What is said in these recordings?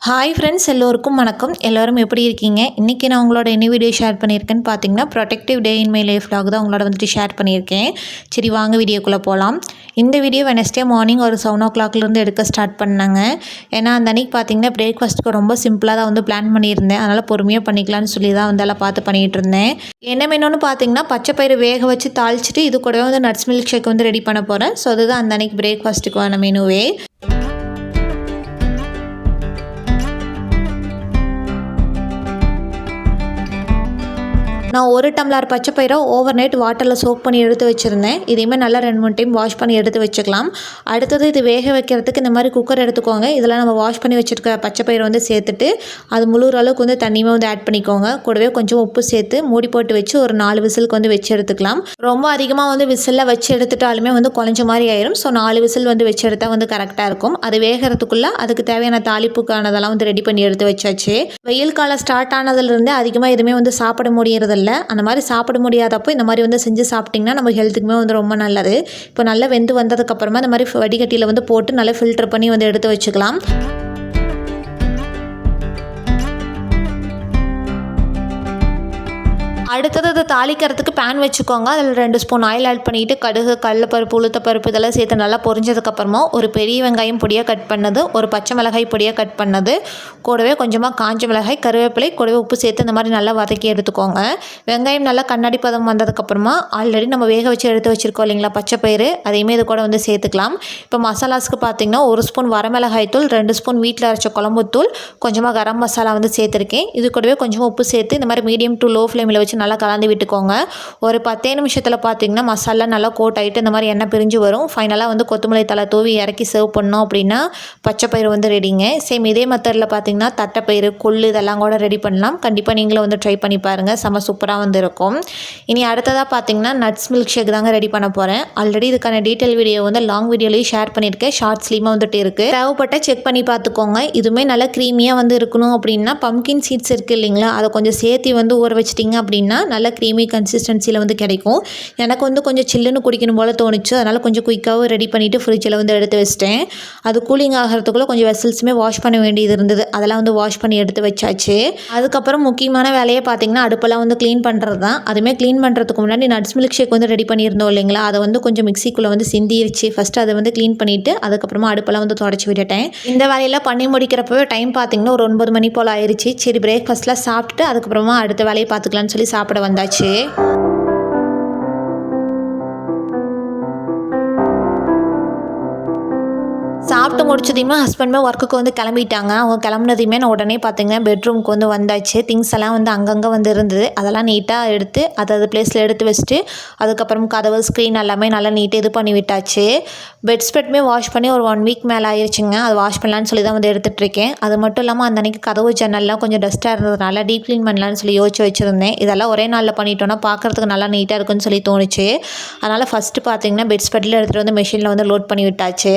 Hi friends, எல்லோருக்கும் வணக்கம். எல்லோரும் எப்படி இருக்கீங்க? இன்றைக்கி நான் உங்களோட என்ன வீடியோ ஷேர் பண்ணியிருக்கேன்னு பார்த்தீங்கன்னா, protective day in my life vlog தான் உங்களோட வந்துட்டு ஷேர் பண்ணியிருக்கேன். சரி, வாங்க வீடியோக்குள்ளே போகலாம். இந்த வீடியோ வெனஸ்டே மார்னிங் ஒரு 7 o'clockலேருந்து எடுக்க ஸ்டார்ட் பண்ணாங்க. ஏன்னா அந்த அன்றைக்கி பார்த்தீங்கன்னா பிரேக்ஃபாஸ்ட்டுக்கு ரொம்ப சிம்பிளாக தான் வந்து பிளான் பண்ணியிருந்தேன். அதனால் பொறுமையாக பண்ணிக்கலாம்னு சொல்லி தான் வந்து எல்லாம் பார்த்து பண்ணிகிட்டு இருந்தேன். என்ன மெனுன்னு பார்த்தீங்கன்னா, பச்சை பயிறு வேக வச்சு தாளிச்சிட்டு இது கூடவே வந்து நட்ஸ் மில்க் ஷேக் வந்து ரெடி பண்ண போகிறேன். ஸோ அதுதான் அந்த அன்றைக்கி பிரேக்ஃபாஸ்ட்டுக்கான மெனுவே. நான் 1 டம்ளர் பச்சை பயிரை ஓவர் நைட் வாட்டரில் சோக் பண்ணி எடுத்து வச்சுருந்தேன். இதையுமே நல்லா 2-3 டைம் வாஷ் பண்ணி எடுத்து வச்சுக்கலாம். அடுத்தது இது வேக வைக்கிறதுக்கு இந்த மாதிரி குக்கர் எடுத்துக்கோங்க. இதில் நம்ம வாஷ் பண்ணி வச்சுருக்க பச்சை பயிரை வந்து சேர்த்துட்டு அது முழுகிற அளவுக்கு வந்து தண்ணியுமே வந்து ஆட் பண்ணிக்கோங்க. கூடவே கொஞ்சம் உப்பு சேர்த்து மூடி போட்டு வச்சு ஒரு 4 விசிலுக்கு வந்து வச்சு எடுத்துக்கலாம். ரொம்ப அதிகமாக வந்து விசிலில் வச்சு எடுத்துட்டாலுமே வந்து குழஞ்ச மாதிரி ஆயிரும். ஸோ 4 விசில் வந்து வச்சு எடுத்தால் வந்து கரெக்டாக இருக்கும். அது வேகிறதுக்குள்ளே அதுக்கு தேவையான தாளிப்புக்கானதெல்லாம் வந்து ரெடி பண்ணி எடுத்து வச்சாச்சு. வெயில் காலம் ஸ்டார்ட் ஆனதுலேருந்து அதிகமாக எதுவுமே வந்து சாப்பிட முடியறது. அந்த மாதிரி சாப்பிட முடியாதப்போ இந்த மாதிரி வந்து செஞ்சு சாப்பிட்டிங்கன்னா நம்ம ஹெல்த்துக்குமே வந்து ரொம்ப நல்லது. இப்போ நல்லா வெந்து வந்ததுக்கப்புறமா இந்த மாதிரி வடிகட்டியில் வந்து போட்டு நல்லா ஃபில்டர் பண்ணி வந்து எடுத்து வச்சுக்கலாம். அடுத்தது அதை தாளிக்கிறதுக்கு பேன் வச்சுக்கோங்க. அதில் 2 ஸ்பூன் ஆயில் ஆட் பண்ணிவிட்டு கடுகு, கடலைப்பருப்பு, உளுத்தப்பருப்பு இதெல்லாம் சேர்த்து நல்லா பொரிஞ்சதுக்கப்புறமா ஒரு பெரிய வெங்காயம் பொடியாக கட் பண்ணது, ஒரு பச்சை மிளகாய் பொடியாக கட் பண்ணது, கூடவே கொஞ்சமாக காஞ்ச மிளகாய், கருவேப்பிலை, கூடவே உப்பு சேர்த்து இந்த மாதிரி நல்லா வதக்கி எடுத்துக்கோங்க. வெங்காயம் நல்லா கண்ணாடி பதம் வந்ததுக்கப்புறமா ஆல்ரெடி நம்ம வேக வச்சு எடுத்து வச்சுருக்கோம் இல்லைங்களா பச்சை பயிறு, அதையுமே இது கூட வந்து சேர்த்துக்கலாம். இப்போ மசாலாஸ்க்கு பார்த்திங்கன்னா 1 ஸ்பூன் வரமிளகாய் தூள், 2 ஸ்பூன் வீட்டில் அரைச்ச குழம்புத்தூள், கொஞ்சமாக கரம் மசாலா வந்து சேர்த்துருக்கேன். இது கூடவே கொஞ்சமாக உப்பு சேர்த்து இந்த மாதிரி மீடியம் டு லோ ஃப்ளேமில் வச்சு நல்லா கலந்து விட்டுக்கோங்க. ஒரு 10 நிமிஷத்தில் பார்த்தீங்கன்னா மசாலா நல்லா கோட் ஆகிட்டு இந்த மாதிரி எண்ணெய் பிரிஞ்சு வரும். ஃபைனலாக வந்து கொத்தமல்லி தழை தூவி இறக்கி சர்வ் பண்ணோம் அப்படின்னா பச்சை பயிறு வந்து ரெடிங்க. சேம் இதே மெத்தடில் பார்த்தீங்கன்னா தட்டைப்பயிறு, கொள்ளு இதெல்லாம் கூட ரெடி பண்ணலாம். கண்டிப்பாக நீங்களும் வந்து ட்ரை பண்ணி பாருங்கள். செம்ம சூப்பராக வந்து இருக்கும். இனி அடுத்ததாக பார்த்தீங்கன்னா நட்ஸ் மில்க் ஷேக் தாங்க ரெடி பண்ண போகிறேன். ஆல்ரெடி இதுக்கான டீட்டெயில் வீடியோ வந்து லாங் வீடியோலையும் ஷேர் பண்ணியிருக்கேன். ஷார்ட்ஸ்லேயுமே வந்துட்டு இருக்குது. தேவைப்பட்ட செக் பண்ணி பார்த்துக்கோங்க. இதுவுமே நல்லா க்ரீமியாக வந்து இருக்கணும் அப்படின்னா பம்கின் சீட்ஸ் இருக்குது இல்லைங்களா, அதை கொஞ்சம் சேர்த்து வந்து ஊற வச்சிட்டிங்க அப்படின்னா நல்ல க்ரீமி கன்சிஸ்டன்சியில் வந்து கிடைக்கும். எனக்கு வந்து கொஞ்சம் சில்லுன்னு குடிக்கணும் போல் தோணுச்சு. அதனால் கொஞ்சம் குயிக்காகவும் ரெடி பண்ணிவிட்டு ஃப்ரிட்ஜில் வந்து எடுத்து வச்சிட்டேன். அது கூலிங் ஆகிறதுக்குள்ளே கொஞ்சம் வெசல்ஸுமே வாஷ் பண்ண வேண்டியது இருந்தது. அதெல்லாம் வந்து வாஷ் பண்ணி எடுத்து வச்சாச்சு. அதுக்கப்புறம் முக்கியமான வேலையை பார்த்திங்கன்னா அடுப்பெல்லாம் வந்து க்ளீன் பண்ணுறது தான். அதுவுமே க்ளீன் பண்ணுறதுக்கு முன்னாடி நட்ஸ் மில்க் ஷேக் வந்து ரெடி பண்ணியிருந்தோம் இல்லைங்களா, அதை வந்து கொஞ்சம் மிக்சிக்குள்ளே வந்து சிந்திருச்சு. ஃபஸ்ட்டு அதை வந்து க்ளீன் பண்ணிவிட்டு அதுக்கப்புறமா அடுப்பெல்லாம் வந்து தொடச்சி விட்டுட்டேன். இந்த வேலையெல்லாம் பண்ணி முடிக்கிறப்பவே டைம் பார்த்திங்கன்னா ஒரு 9 மணி போல் ஆயிடுச்சு. சரி, பிரேக்ஃபாஸ்ட்லாம் சாப்பிட்டு அதுக்கப்புறமா அடுத்த வேலையை பார்த்துக்கலான்னு சொல்லி சாப்பிட வந்தாச்சு. சாப்பிட்டு முடிச்சதையுமே ஹஸ்பண்டுமே ஒர்க்குக்கு வந்து கிளம்பிட்டாங்க. அவங்க கிளம்புனதையுமே நான் உடனே பார்த்தீங்கன்னா பெட்ரூமுக்கு வந்து வந்தாச்சு. திங்ஸ் எல்லாம் வந்து அங்கங்கே வந்து இருந்தது. அதெல்லாம் நீட்டாக எடுத்து அது பிளேஸில் எடுத்து வச்சுட்டு அதுக்கப்புறம் கதவு, ஸ்க்ரீன் எல்லாமே நல்லா நீட்டாக இது பண்ணி விட்டாச்சு. பெட் ஸ்ப்ரெட்டுமே வாஷ் பண்ணி ஒரு 1 வீக் மேலே ஆயிடுச்சுங்க. அது வாஷ் பண்ணலான்னு சொல்லி தான் வந்து எடுத்துகிட்ருக்கேன். அது மட்டும் இல்லாமல் அந்த அன்றைக்கி கதவு ஜன்னல்லாம் கொஞ்சம் டஸ்ட்டாக இருந்ததுனால டீப் க்ளீன் பண்ணலான்னு சொல்லி யோசிச்சு வச்சுருந்தேன். இதெல்லாம் ஒரே நாளில் பண்ணிட்டோன்னா பார்க்குறதுக்கு நல்லா நீட்டாக இருக்குன்னு சொல்லி தோணுச்சு. அதனால் ஃபஸ்ட்டு பார்த்தீங்கன்னா பெட் ஸ்ப்ரெட்டில் எடுத்துகிட்டு வந்து மிஷினில் வந்து லோட் பண்ணி விட்டாச்சு.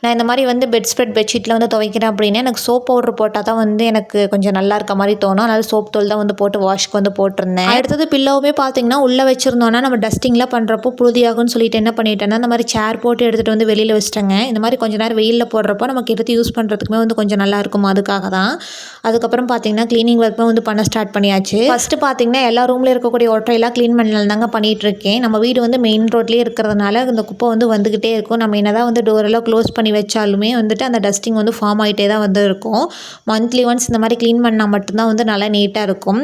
நான் இந்த மாதிரி வந்து பெட் ஸ்ப்ரெட் பெட்ஷீட்டில் வந்து துவைக்கிறேன் அப்படின்னா எனக்கு சோப் பவுடர் போட்டால் தான் வந்து எனக்கு கொஞ்சம் நல்லா இருக்க மாதிரி தோணும். அதனால் சோப் தூள் தான் வந்து போட்டு வாஷ்க்கு வந்து போட்டிருந்தேன். அடுத்தது பில்லோவே பார்த்தீங்கன்னா உள்ளே வச்சுருந்தோன்னா நம்ம டஸ்டிங்லாம் பண்ணுறப்போ புழுதியாகும்னு சொல்லிட்டு என்ன பண்ணிட்டேன்னா இந்த மாதிரி சேர் போட்டு எடுத்துகிட்டு வந்து வெளியில் வச்சுட்டேங்க. இந்த மாதிரி கொஞ்சம் நேரம் வெயிலில் போடுறப்போ நமக்கு எடுத்து யூஸ் பண்ணுறதுக்குமே வந்து கொஞ்சம் நல்லா இருக்கும். அதுக்காக தான். அதுக்கப்புறம் பார்த்தீங்கன்னா க்ளீனிங் ஒர்க்குமே வந்து பண்ண ஸ்டார்ட் பண்ணியாச்சு. ஃபஸ்ட்டு பார்த்தீங்கன்னா எல்லா ரூமில் இருக்கக்கூடிய ஒற்றையெல்லாம் க்ளீன் பண்ணலாம் தாங்க பண்ணிகிட்டு இருக்கேன். நம்ம வீடு வந்து மெயின் ரோட்லேயே இருக்கிறதுனால இந்த குப்பை வந்து வந்துக்கிட்டே இருக்கும். நம்ம என்னதான் வந்து டோரெல்லாம் க்ளோஸ் பண்ணி வச்சாலுமே வந்துட்டு அந்த டஸ்டிங் வந்து ஃபார்ம் ஆகிட்டே தான் வந்து இருக்கும். மந்த்லி ஒன்ஸ் இந்த மாதிரி க்ளீன் பண்ணால் மட்டும்தான் வந்து நல்லா நீட்டாக இருக்கும்.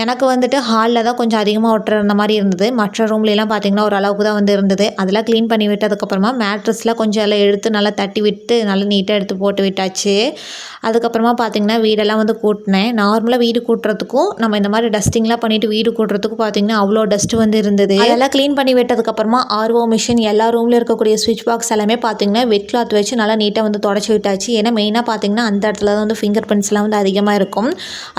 எனக்கு வந்துட்டு ஹாலில் தான் கொஞ்சம் அதிகமாக ஒட்டுற இருந்த மாதிரி இருந்தது. மற்ற ரூம்லாம் பார்த்திங்கன்னா ஒரு அளவுக்கு தான் வந்து இருந்தது. அதெல்லாம் க்ளீன் பண்ணி விட்டதுக்கப்புறமா மேட்ரஸ்லாம் கொஞ்சம் எல்லாம் எடுத்து நல்லா தட்டி விட்டு நல்லா நீட்டாக எடுத்து போட்டு விட்டாச்சு. அதுக்கப்புறமா பார்த்திங்கன்னா வீடெல்லாம் வந்து கூட்டினேன். நார்மலாக வீடு கூட்டுறதுக்கும் நம்ம இந்த மாதிரி டஸ்டிங்லாம் பண்ணிவிட்டு வீடு கூட்டுறதுக்கும் பார்த்திங்கன்னா அவ்வளோ டஸ்ட்டு வந்து இருந்தது. அதெல்லாம் க்ளீன் பண்ணி விட்டதுக்கப்புறமா RO மிஷின் எல்லா ரூமில் இருக்கக்கூடிய ஸ்விட்ச் பாக்ஸ் எல்லாமே பார்த்திங்கன்னா வெட் கிளாத் வச்சு நல்லா நீட்டாக வந்து தொடச்சி விட்டாச்சு. ஏன்னா மெயினாக பார்த்திங்கன்னா அந்த இடத்துல தான் வந்து ஃபிங்கர் பிரிண்ட்ஸ்லாம் வந்து அதிகமாக இருக்கும்.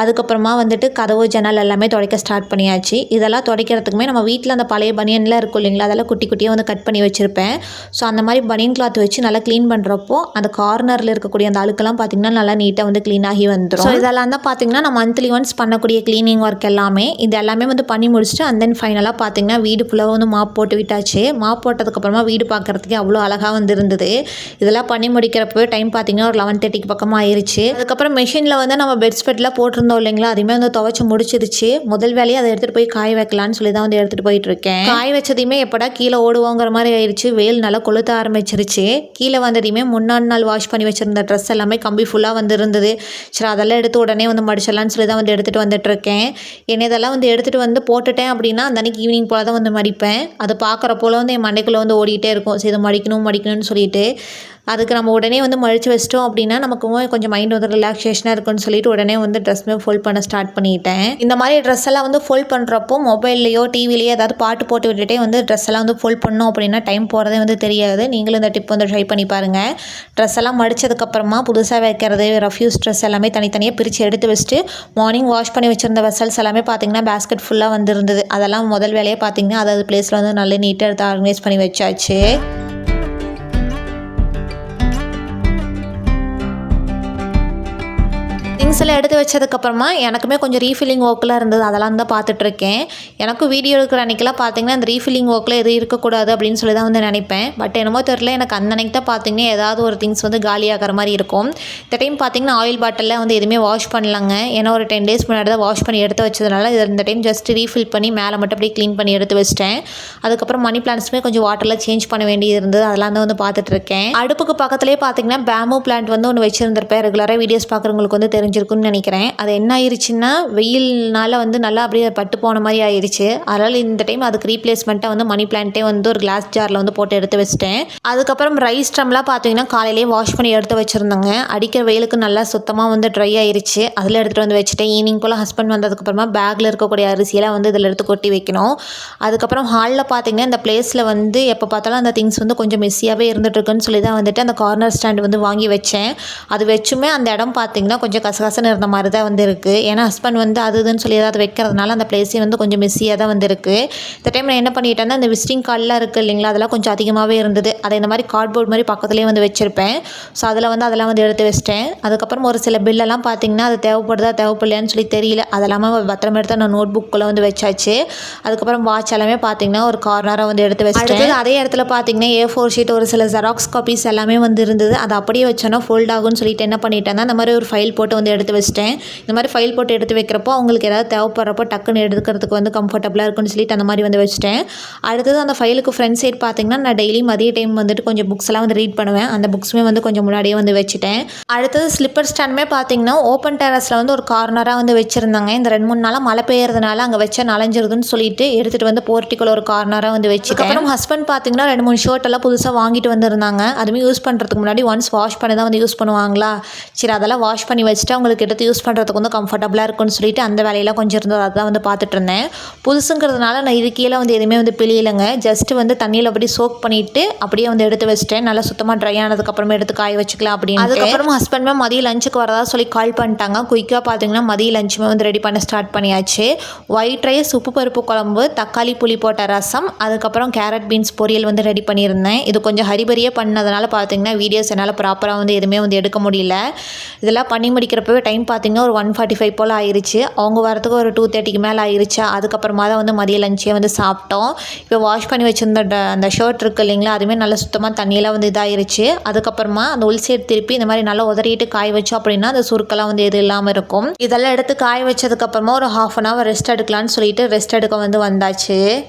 அதுக்கப்புறமா வந்துட்டு கதவு, ஜன்னல் எல்லாமே துடைக்க ஸ்டார்ட் பண்ணியாச்சு. இதெல்லாம் துடைக்கிறதுக்குமே நம்ம வீட்டில் அந்த பழைய பனியன்லாம் இருக்கும் இல்லைங்களா, அதெல்லாம் குட்டி குட்டியாக வந்து கட் பண்ணி வச்சுருப்பேன். ஸோ அந்த மாதிரி பனியன் கிளாத் வச்சு நல்லா க்ளீன் பண்ணுறப்போ அந்த கார்னரில் இருக்கக்கூடிய அந்த அழுக்கெல்லாம் பார்த்திங்கன்னா நல்லா நீட்டாக வந்து க்ளீன் ஆகி வந்துடும். ஸோ இதெல்லாம் தான் பார்த்திங்கன்னா நான் மந்த்லி ஒன்ஸ் பண்ணக்கூடிய க்ளீனிங் ஒர்க் எல்லாமே. இது எல்லாமே வந்து பண்ணி முடிச்சுட்டு அண்ட் தென் ஃபைனலாக பார்த்திங்கன்னா வீடு ஃபுல்லாக வந்து மாப் போட்டு விட்டாச்சு. மாப் போட்டதுக்கப்புறமா வீடு பார்க்குறதுக்கே அவ்வளோ அழகாக வந்து இருந்தது. இதெல்லாம் பண்ணி முடிக்க முடிக்கிறப்பவே டைம் பார்த்தீங்கன்னா ஒரு 11:30 பக்கமாக ஆயிடுச்சு. அதுக்கப்புறம் மெஷினில் வந்து நம்ம பெட் ஸ்ப்ரெட்லாம் போட்டிருந்தோம் இல்லைங்களா, அதுவுமே வந்து துவைச்சி முடிச்சிருச்சு. முதல் வேலையை அதை எடுத்துகிட்டு போய் காய வைக்கலான்னு சொல்லி தான் வந்து எடுத்துகிட்டு போயிட்டுருக்கேன். காய வச்சதையுமே எப்படா கீழே ஓடுவோங்கிற மாதிரி ஆயிடுச்சு. வெயில் நல்லா கொளுத்த ஆரம்பிச்சிருச்சு. கீழே வந்ததையுமே முன்னாடி நாள் வாஷ் பண்ணி வச்சுருந்த ட்ரெஸ் எல்லாமே கம்பி ஃபுல்லாக வந்து இருந்தது. சரி அதெல்லாம் எடுத்து உடனே வந்து மடிச்சிடலான்னு சொல்லி தான் வந்து எடுத்துகிட்டு வந்துட்டுருக்கேன். என்ன இதெல்லாம் வந்து எடுத்துகிட்டு வந்து போட்டுட்டேன் அப்படின்னா அந்த அன்றைக்கி ஈவினிங் போல் தான் வந்து மடிப்பேன். அது பார்க்குறப்போல வந்து என் மண்டைக்குள்ளே வந்து ஓடிட்டே இருக்கும். சரி இதை மடிக்கணும்னு சொல்லிட்டு அதுக்கு நம்ம உடனே வந்து மடித்து வச்சிட்டோம் அப்படின்னா நமக்கு கொஞ்சம் மைண்ட் வந்து ரிலாக்ஸேஷனாக இருக்குன்னு சொல்லிட்டு உடனே வந்து ட்ரெஸ்மே ஃபோல்ட் பண்ண ஸ்டார்ட் பண்ணிட்டேன். இந்த மாதிரி ட்ரெஸ் எல்லாம் வந்து ஃபோல்ட் பண்ணுறப்போ மொபைல்லையோ டிவிலையோ ஏதாவது பாட்டு போட்டு விட்டுட்டே வந்து ட்ரெஸ் எல்லாம் வந்து ஃபோல்ட் பண்ணோம் அப்படின்னா டைம் போகிறதே வந்து தெரியாது. நீங்களும் இந்த டிப் வந்து ட்ரை பண்ணி பாருங்கள். ட்ரெஸ் எல்லாம் மடித்ததுக்கப்புறமா புதுசாக வைக்கிறது ரஃப்யூஸ் ட்ரெஸ் எல்லாமே தனித்தனியாக பிரித்து எடுத்து வச்சுட்டு மார்னிங் வாஷ் பண்ணி வச்சுருந்த வெசல்ஸ் எல்லாமே பார்த்திங்கன்னா பேஸ்கெட் ஃபுல்லாக வந்து இருந்தது. அதெல்லாம் முதல் வேலையை பார்த்திங்கன்னா அதாவது பிளேஸில் வந்து நல்லா நீட்டாக எடுத்து ஆர்கனைஸ் பண்ணி வச்சாச்சு. திங்ஸ் எல்லாம் எடுத்து வச்சதுக்கப்புறமா எனக்குமே கொஞ்சம் ரீஃபில்லிங் ஒர்க்கெலாம் இருந்தது. அதெல்லாம் தான் பார்த்துட்ருக்கேன். எனக்கும் வீடியோ எடுக்கிற அன்றைக்கெல்லாம் பார்த்தீங்கன்னா அந்த ரீஃபில்லிங் ஒர்க்கில் எதுவும் இருக்கக்கூடாது அப்படின்னு சொல்லி தான் வந்து நினைப்பேன். பட் என்னமோ தெரியல, எனக்கு அந்த அன்றைக்கி தான் பார்த்தீங்கன்னா ஏதாவது ஒரு திங்ஸ் வந்து காலியாகிற மாதிரி இருக்கும். இந்த டைம் பார்த்தீங்கன்னா ஆயில் பாட்டிலில் வந்து எதுவுமே வாஷ் பண்ணலாங்க. ஏன்னா ஒரு 10 days முன்னாடி தான் வாஷ் பண்ணி எடுத்து வச்சதுனால இந்த டைம் ஜஸ்ட் ரீஃபில் பண்ணி மேலே மட்டும் அப்படியே க்ளீன் பண்ணி எடுத்து வச்சிட்டேன். அதுக்கப்புறம் மணி பிளான்ட்ஸுமே கொஞ்சம் வாட்டரில் சேஞ்ச் பண்ண வேண்டியது இருந்தது. அதெல்லாம் தான் வந்து பார்த்துட்ருக்கேன். அடுப்புக்கு பக்கத்துலேயே பார்த்தீங்கன்னா பேம்பூ பிளான்ட் வந்து ஒன்று வச்சுருந்துருப்பேன். ரெகுலராக வீடியோஸ் பார்க்குறவங்களுக்கு வந்து தெரிஞ்சிருக்குன்னு நினைக்கிறேன். அது என்ன ஆயிடுச்சுன்னா வெயில்னால வந்து நல்லா அப்படியே பட்டு போன மாதிரி ஆயிடுச்சு. அதனால் இந்த டைம் அதுக்கு ரீப்ளேஸ்மெண்ட்டாக வந்து மணி பிளான்ட்டே வந்து ஒரு கிளாஸ் ஜாரில் வந்து போட்டு எடுத்து வச்சிட்டேன். அதுக்கப்புறம் ரைஸ் ட்ரம்லாம் பார்த்தீங்கன்னா காலையிலேயே வாஷ் பண்ணி எடுத்து வச்சுருந்தாங்க. அடிக்கிற வெயிலுக்கு நல்லா சுத்தமாக வந்து ட்ரை ஆயிடுச்சு. அதில் எடுத்துகிட்டு வந்து வச்சுட்டேன். ஈவினிங் போல் ஹஸ்பண்ட் வந்ததுக்கப்புறமா பேக்கில் இருக்கக்கூடிய அரிசியெல்லாம் வந்து இதில் எடுத்து கொட்டி வைக்கணும். அதுக்கப்புறம் ஹாலில் பார்த்தீங்கன்னா இந்த பிளேஸில் வந்து எப்போ பார்த்தாலும் அந்த திங்ஸ் வந்து கொஞ்சம் மெஸ்ஸியாகவே இருந்துகிட்ருக்குன்னு சொல்லி தான் வந்துட்டு அந்த கார்னர் ஸ்டாண்ட் வந்து வாங்கி வச்சேன். அது வச்சுமே அந்த இடம் பார்த்தீங்கன்னா கொஞ்சம் கசகசன்னு இருந்த மாதிரி தான் வந்து இருக்குது. ஏன்னா ஹஸ்பண்ட் வந்து அது இதுன்னு சொல்லி ஏதாவது வைக்கிறதுனால அந்த பிளேஸே வந்து கொஞ்சம் மெஸ்ஸியாக தான் வந்து இருக்குது. இந்த டைம் நான் என்ன பண்ணிட்டேன்னா இந்த விசிட்டிங் கார்டெலாம் இருக்குது இல்லைங்களா, அதெல்லாம் கொஞ்சம் அதிகமாகவே இருந்தது. அதை இந்த மாதிரி கார்ட்போர்ட் மாதிரி பக்கத்துலேயே வந்து வச்சுருப்பேன். ஸோ அதில் வந்து அதெல்லாம் வந்து எடுத்து வச்சிட்டேன். அதுக்கப்புறம் ஒரு சில பில்லெல்லாம் பார்த்தீங்கன்னா அது தேவைப்படலையான்னு சொல்லி தெரியல. அதெல்லாமே பத்திரமா எடுத்து நான் நோட் புக்கில் வந்து வச்சாச்சு. அதுக்கப்புறம் வாட்ச் எல்லாமே பார்த்தீங்கன்னா ஒரு கார்னராக வந்து எடுத்து வச்சிட்டேன். அதே இடத்துல பார்த்தீங்கன்னா A4 ஷீட் ஒரு சில ஜெராக்ஸ் காப்பீஸ் எல்லாமே வந்து இருந்தது. அதை அப்படியே வச்சோன்னா ஃபோல்ட் ஆகும்னு சொல்லிட்டு என்ன பண்ணிட்டேன்னா இந்த மாதிரி ஒரு ஃபைல் போட்டு வந்து எடுத்து வச்சிட்டேன். இந்த மாதிரி ஃபைல் போட்டு எடுத்து வைக்கிறப்போ அவங்களுக்கு ஏதாவது தேவைப்படுறப்போ டக்குன்னு எடுக்கிறதுக்கு வந்து கம்ஃபர்டபுளாக இருக்குன்னு சொல்லிட்டு அந்த மாதிரி வந்து வச்சுட்டேன். அடுத்தது அந்த ஃபைலுக்கு ஃப்ரண்ட் சைட் பார்த்தீங்கன்னா நான் டெய்லி மதிய டைம் வந்துட்டு கொஞ்சம் புக்ஸ் எல்லாம் வந்து ரீட் பண்ணுவேன். அந்த புக்ஸுமே வந்து கொஞ்சம் முன்னாடியே வந்து வச்சுட்டேன். அடுத்தது ஸ்லிப்பர் ஸ்டாண்டுமே பார்த்தீங்கன்னா ஓப்பன் டெரஸில் வந்து ஒரு கார்னராக வந்து வச்சுருந்தாங்க. இந்த 2-3 நாளாக மழை பெய்யறதுனால அங்கே வச்ச நனைஞ்சிருதுன்னு சொல்லிட்டு எடுத்துகிட்டு வந்து போர்ட்டிக்குள்ள ஒரு கார்னராக வந்து வச்சுட்டேன். அப்புறம் ஹஸ்பண்ட் பார்த்தீங்கன்னா 2-3 ஷர்ட் எல்லாம் புதுசாக வாங்கிட்டு வந்திருந்தாங்க. அதுவுமே யூஸ் பண்ணுறதுக்கு முன்னாடி ஒன்ஸ் வாஷ் பண்ணி தான் வந்து யூஸ் பண்ணுவாங்களா. சரி அதெல்லாம் வாஷ் பண்ணி வச்சுட்டு அவங்களுக்கு எடுத்து யூஸ் பண்ணுறதுக்கு வந்து கம்ஃபர்டபுளாக இருக்குன்னு சொல்லிட்டு அந்த வேலையெல்லாம் கொஞ்சம் இருந்தது. அதுதான் வந்து பார்த்துட்டு இருந்தேன். புதுசுங்கிறதுனால நான் இது கீழே வந்து எதுவுமே வந்து பிழியலைங்க. ஜஸ்ட்டு வந்து தண்ணியில் அப்படி சோக் பண்ணிவிட்டு அப்படியே வந்து எடுத்து வச்சிட்டேன். நல்லா சுத்தமாக ட்ரை ஆனதுக்கப்புறமா எடுத்து காய வச்சுக்கலாம் அப்படின்னு. அதுக்கப்புறம் ஹஸ்பண்டுமே மதியம் லஞ்சுக்கு வரதா சொல்லி கால் பண்ணிட்டாங்க. குயிக்காக பார்த்தீங்கன்னா மதியம் லஞ்சுமே வந்து ரெடி பண்ண ஸ்டார்ட் பண்ணியாச்சு. ஒயிட் ரைஸ், உப்பு பருப்பு குழம்பு, தக்காளி புளி போட்ட ரசம், அதுக்கப்புறம் கேரட் பீன்ஸ் பொரியல் வந்து ரெடி பண்ணியிருந்தேன். இது கொஞ்சம் ஹரிபரியாக பண்ணதுனால பார்த்தீங்கன்னா வீடியோஸ் என்னால் ப்ராப்பராக வந்து எதுவுமே வந்து எடுக்க முடியல. இதெல்லாம் பண்ணி முடிக்கிறப்பவே டைம் பார்த்தீங்கன்னா ஒரு 1:45 போல் ஆயிடுச்சு. அவங்க வரத்துக்கு ஒரு 2:30க்கு மேலே ஆயிடுச்சு. அதுக்கப்புறமா தான் வந்து மதிய லஞ்சே வந்து சாப்பிட்டோம். இப்போ வாஷ் பண்ணி வச்சுருந்த அந்த ஷர்ட் இருக்குது இல்லைங்களா, அதுவுமே நல்லா சுத்தமாக தண்ணியெலாம் வந்து இதாகிருச்சு. அதுக்கப்புறமா அந்த உள் சைடு திருப்பி இந்த மாதிரி நல்லா உதறிட்டு காய வச்சோம் அப்படின்னா அந்த சுருக்கெல்லாம் வந்து எது இல்லாமல் இருக்கும். இதெல்லாம் எடுத்து காய வச்சதுக்கப்புறமா ஒரு 1/2 an hour ரெஸ்ட் எடுக்கலான்னு சொல்லிட்டு ரெஸ்ட் எடுக்க வந்து வந்தாச்சு.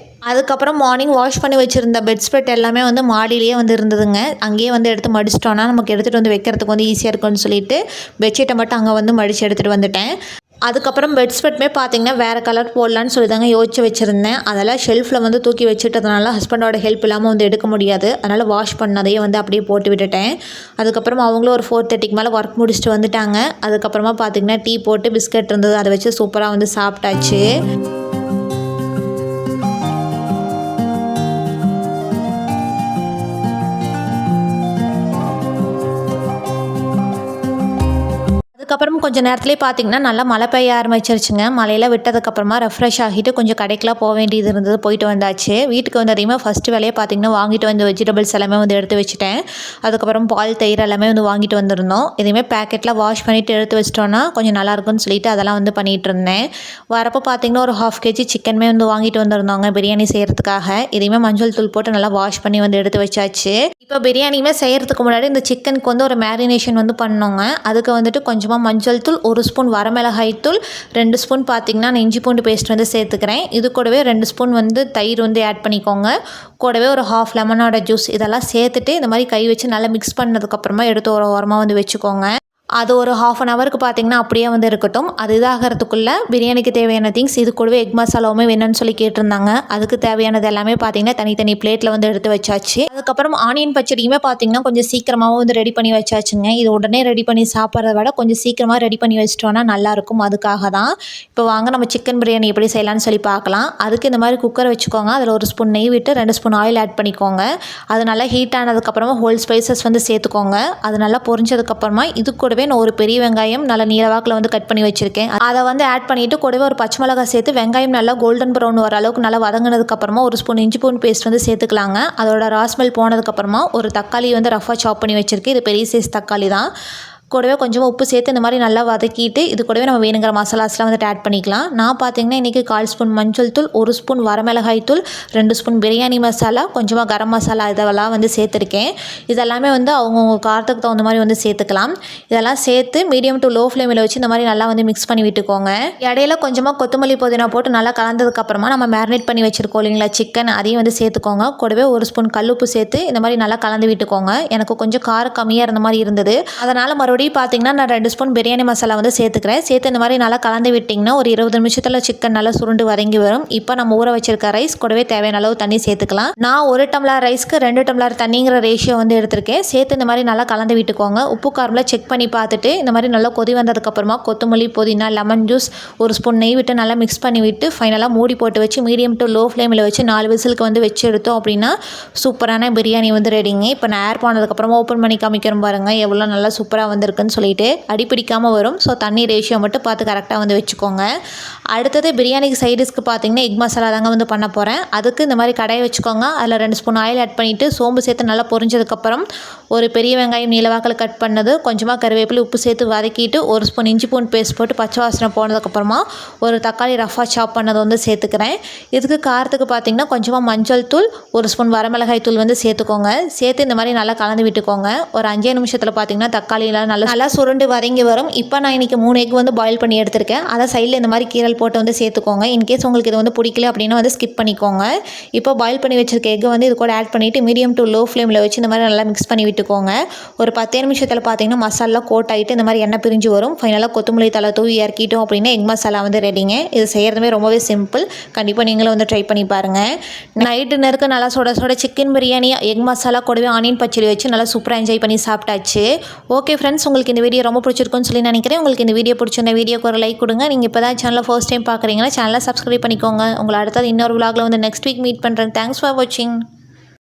அதுக்கப்புறம் மார்னிங் வாஷ் பண்ணி வச்சுருந்த பெட் ஸ்ப்ரெட் எல்லாமே வந்து மாடியிலேயே வந்து இருந்ததுங்க. அங்கேயே வந்து எடுத்து மடிச்சிட்டோன்னா நமக்கு எடுத்துகிட்டு வந்து வைக்கிறதுக்கு வந்து ஈஸியாக இருக்கும்னு சொல்லிட்டு பெட்ஷீட்டை மட்டும் அங்கே வந்து மடித்து எடுத்துகிட்டு வந்துட்டேன். அதுக்கப்புறம் பெட் ஸ்ப்ரெட்டுமே பார்த்தீங்கன்னா வேறு கலர் போடலான்னு சொல்லி தாங்க யோசிச்சு வச்சுருந்தேன். அதெல்லாம் ஷெல்ஃபில் வந்து தூக்கி வச்சுட்டதுனால ஹஸ்பண்டோட ஹெல்ப் இல்லாமல் வந்து எடுக்க முடியாது. அதனால் வாஷ் பண்ணதையே வந்து அப்படியே போட்டு விட்டுட்டேன். அதுக்கப்புறம் அவங்களும் ஒரு 4:30க்கு மேலே ஒர்க் முடிச்சுட்டு வந்துட்டாங்க. அதுக்கப்புறமா பார்த்தீங்கன்னா டீ போட்டு பிஸ்கட் இருந்தது, அதை வச்சு சூப்பராக வந்து சாப்பிட்டாச்சு. அதுக்கப்புறம் அதுக்கப்புறம் கொஞ்சம் நேரத்துலேயே பார்த்திங்கன்னா நல்லா மழை பெய்ய ஆரம்பிச்சிருச்சுங்க. மழையெல்லாம் விட்டதுக்கப்புறமா ரெஃப்ரெஷ் ஆகிட்டு கொஞ்சம் கடைக்கெலாம் போக வேண்டியது இருந்தது, போயிட்டு வந்தாச்சு. வீட்டுக்கு வந்ததையுமே ஃபஸ்ட்டு வேலையை பார்த்திங்கன்னா வாங்கிட்டு வந்து வெஜிடபிள்ஸ் எல்லாமே வந்து எடுத்து வச்சுட்டேன். அதுக்கப்புறம் பால் தயிர் எல்லாமே வந்து வாங்கிட்டு வந்திருந்தோம். எதையுமே பேக்கெட்டில் வாஷ் பண்ணிவிட்டு எடுத்து வச்சிட்டோன்னா கொஞ்சம் நல்லாயிருக்குன்னு சொல்லிட்டு அதெல்லாம் வந்து பண்ணிகிட்டு இருந்தேன். வரப்போ பார்த்திங்கன்னா ஒரு 1/2 kg சிக்கனுமே வந்து வாங்கிட்டு வந்திருந்தாங்க பிரியாணி செய்கிறதுக்காக. இதையுமே மஞ்சள் தூள் போட்டு நல்லா வாஷ் பண்ணி வந்து எடுத்து வச்சாச்சு. இப்போ பிரியாணியுமே செய்கிறதுக்கு முன்னாடி இந்த சிக்கனுக்கு வந்து ஒரு மேரினேஷன் வந்து பண்ணோங்க. அதுக்கு வந்துட்டு கொஞ்சமாக மஞ்சள் தூள், 1 ஸ்பூன் வரமிளகாய் தூள், 2 ஸ்பூன் பார்த்திங்கன்னா நான் இஞ்சி பூண்டு பேஸ்ட் வந்து சேர்த்துக்கிறேன். இது கூடவே 2 ஸ்பூன் வந்து தயிர் வந்து ஆட் பண்ணிக்கோங்க. கூடவே ஒரு 1/2 லெமனோட ஜூஸ் இதெல்லாம் சேர்த்துட்டு இந்த மாதிரி கை வச்சு நல்லா மிக்ஸ் பண்ணதுக்கப்புறமா எடுத்து ஒரு ஓரமாக வந்து வச்சுக்கோங்க. அது ஒரு 1/2 ஹவருக்கு பார்த்திங்கன்னா அப்படியே வந்து இருக்கட்டும். அது இதாகிறதுக்குள்ளே பிரியாணிக்கு தேவையான திங்ஸ், இது கூடவே எக் மசாலாவுமே வேணும்னு சொல்லி கேட்டிருந்தாங்க. அதுக்கு தேவையானது எல்லாமே பார்த்திங்கன்னா தனித்தனி பிளேட்டில் வந்து எடுத்து வச்சாச்சு. அதுக்கப்புறம் ஆனியன் பச்சடியுமே பார்த்திங்கன்னா கொஞ்சம் சீக்கிரமாகவும் வந்து ரெடி பண்ணி வச்சாச்சுங்க. இது உடனே ரெடி பண்ணி சாப்பிட்றத விட கொஞ்சம் சீக்கிரமாக ரெடி பண்ணி வச்சிட்டோன்னா நல்லாயிருக்கும். அதுக்காக தான். இப்போ வாங்க நம்ம சிக்கன் பிரியாணி எப்படி செய்யலாம்னு சொல்லி பார்க்கலாம். அதுக்கு இந்த மாதிரி குக்கர் வச்சுக்கோங்க. அதில் 1 ஸ்பூன் நெய் விட்டு 2 ஸ்பூன் ஆயில் ஆட் பண்ணிக்கோங்க. அது நல்லா ஹீட் ஆனதுக்கப்புறமா ஹோல் ஸ்பைசஸ் வந்து சேர்த்துக்கோங்க. அது நல்லா பொரிஞ்சதுக்கப்புறமா இது கூட நான் ஒரு பெரிய வெங்காயம் நல்லா நீளவாக்கில் வந்து கட் பண்ணி வச்சுருக்கேன். அதை வந்து ஆட் பண்ணிவிட்டு கூடவே ஒரு பச்சை மிளகாய் சேர்த்து வெங்காயம் நல்லா கோல்டன் ப்ரௌன் வர அளவுக்கு நல்லா வதங்கினதுக்கப்புறமா 1 ஸ்பூன் இஞ்சி பூண்டு பேஸ்ட் வந்து சேர்த்துக்கலாங்க. அதோட ராஸ்மெல் போனதுக்கப்புறமா ஒரு தக்காளி வந்து ரஃபாக சாப் பண்ணி வச்சுருக்கேன். இது பெரிய சைஸ் தக்காளி தான். கூடவே கொஞ்சமாக உப்பு சேர்த்து இந்த மாதிரி நல்லா வதக்கிட்டு இது கூடவே நம்ம வேணுங்கிற மசாலாஸ்லாம் வந்துட்டு ஆட் பண்ணிக்கலாம். நான் பார்த்திங்கன்னா இன்றைக்கி 1/4 ஸ்பூன் மஞ்சள் தூள், 1 ஸ்பூன் வரமிளகாய் தூள், 2 ஸ்பூன் பிரியாணி மசாலா, கொஞ்சமாக கரம் மசாலா இதெல்லாம் வந்து சேர்த்துருக்கேன். இதெல்லாமே வந்து அவங்கவுங்க காரத்துக்கு தகுந்த மாதிரி வந்து சேர்த்துக்கலாம். இதெல்லாம் சேர்த்து மீடியம் டு லோ ஃப்ளேமில் வச்சு இந்த மாதிரி நல்லா வந்து மிக்ஸ் பண்ணி விட்டுக்கோங்க. இடையில கொஞ்சமாக கொத்தமல்லி புதினா போட்டு நல்லா கலந்ததுக்கப்புறமா நம்ம மேரினேட் பண்ணி வச்சுருக்கோம் இல்லைங்களா சிக்கன், அதையும் வந்து சேர்த்துக்கோங்க. கூடவே 1 ஸ்பூன் கல்லுப்பு சேர்த்து இந்த மாதிரி நல்லா கலந்து விட்டுக்கோங்க. எனக்கு கொஞ்சம் காரம் கம்மியாக இருந்த மாதிரி இருந்தது. அதனால் மறுபடியும் பார்த்தீங்கன்னா நான் 2 ஸ்பூன் பிரியாணி மசாலா வந்து சேர்த்துக்கிறேன். சேர்த்து இந்த மாதிரி நல்லா கலந்து விட்டிங்கன்னா ஒரு 20 நிமிஷத்தில் சிக்கன் நல்லா சுருண்டு வதங்கி வரும். இப்போ நம்ம ஊற வச்சிருக்க ரைஸ் கூடவே தேவையான அளவு தண்ணி சேர்த்துக்கலாம். நான் 1 டம்ளர் ரைஸ்க்கு 2 டம்ளர் தண்ணிங்கிற ரேஷியோ வந்து எடுத்திருக்கேன். சேர்த்து இந்த மாதிரி நல்லா கலந்து விட்டுக்கோங்க. உப்பு காரம்லாம் செக் பண்ணி பார்த்துட்டு இந்த மாதிரி நல்லா கொதி வந்ததுக்கப்புறமா கொத்தமல்லி, புதினா, லெமன் ஜூஸ், 1 ஸ்பூன் நெய் விட்டு நல்லா மிக்ஸ் பண்ணி விட்டு ஃபைனலாக மூடி போட்டு வச்சு மீடியம் டு லோ ஃப்ளேமில் வச்சு 4 விசிலுக்கு வந்து வச்சு எடுத்தோம் அப்படின்னா சூப்பரான பிரியாணி வந்து ரெடிங்க. இப்போ நான் ஏர் போனதுக்கப்புறமா ஓப்பன் பண்ணி காமிக்கிறோம் பாருங்கள் எவ்வளோ நல்லா சூப்பராக வந்திருக்குன்னு சொல்லிட்டு. அடிப்பிடிக்காமல் வரும். ஸோ தண்ணி ரேஷியோ மட்டும் பார்த்து கரெக்டாக வந்து வச்சுக்கோங்க. அடுத்தது பிரியாணிக்கு சைடிஸ்க்கு பார்த்திங்கன்னா எக் மசாலா தாங்க வந்து பண்ண போகிறேன். அதுக்கு இந்த மாதிரி கடாயை வச்சுக்கோங்க. அதில் 2 ஸ்பூன் ஆயில் ஆட் பண்ணிவிட்டு சோம்பு சேர்த்து நல்லா பொரிஞ்சதுக்கப்புறம் ஒரு பெரிய வெங்காயம் நீளவாக்கில் கட் பண்ணது, கொஞ்சமாக கருவேப்பிலை, உப்பு சேர்த்து வதக்கிட்டு 1 ஸ்பூன் இஞ்சி பூண்டு பேஸ்ட் போட்டு பச்சை வாசனை போனதுக்கப்புறமா ஒரு தக்காளி ரஃபாக சாப் பண்ணது வந்து சேர்த்துக்கிறேன். இதுக்கு காரத்துக்கு பார்த்திங்கன்னா கொஞ்சமாக மஞ்சள் தூள், 1 ஸ்பூன் வரமிளகாய் தூள் வந்து சேர்த்துக்கோங்க. சேர்த்து இந்த மாதிரி நல்லா கலந்து விட்டுக்கோங்க. ஒரு 5 நிமிஷத்தில் பார்த்திங்கன்னா தக்காளியெலாம் நல்லா சுருண்டு வதங்கி வரும். இப்போ நான் இன்றைக்கி 3 எக் வந்து பாயில் பண்ணி எடுத்திருக்கேன். அதை சைடில் இந்த மாதிரி கீரல் போட்டு வந்து சேர்த்துக்கோங்க. இன்கேஸ் உங்களுக்கு இது வந்து பிடிக்கல அப்படின்னா வந்து ஸ்கிப் பண்ணிக்கோங்க. இப்போ பாயில் பண்ணி வச்சிருக்க எக்கை வந்து இது கூட ஆட் பண்ணிவிட்டு மீடியம் டு லோ ஃப்ளேமில் வச்சு இந்த மாதிரி நல்லா மிக்ஸ் பண்ணி விட்டுக்கோங்க. ஒரு 10 நிமிஷத்தில் பார்த்திங்கன்னா மசாலா கோட் ஆகிட்டு இந்த மாதிரி எண்ணெய் பிரிஞ்சு வரும். ஃபைனலாக கொத்தமல்லி தலை தூவி இறக்கிட்டோம் அப்படின்னா எக் மசாலா வந்து ரெடிங்க. இது செய்கிறதுமே ரொம்பவே சிம்பிள். கண்டிப்பாக நீங்களும் வந்து ட்ரை பண்ணி பாருங்கள். நைட் டின்னருக்கு நல்லா சுட சுட சிக்கன் பிரியாணி, எக் மசாலா கூடவே ஆனியன் பச்சடி வச்சு நல்லா சூப்பராக என்ஜாய் பண்ணி சாப்பிட்டாச்சு. ஓகே ஃப்ரெண்ட்ஸ், உங்களுக்கு இந்த வீடியோ ரொம்ப பிடிச்சிருக்குன்னு சொல்லி நினைக்கிறேன். உங்களுக்கு இந்த வீடியோ பிடிச்சிருந்த வீடியோக்கு ஒரு லைக் கொடுங்க. நீங்கள் இப்போ தான் சேனலை ஃபர்ஸ்ட் டைம் பார்க்குறீங்கன்னா சேனலை சப்ஸ்கிரைப் பண்ணிக்கோங்க. உங்களை அடுத்தது இன்னொரு vlogல வந்து நெக்ஸ்ட் வீக் மீட் பண்ணுறேன். தேங்க்ஸ் ஃபார் வாட்சிங்.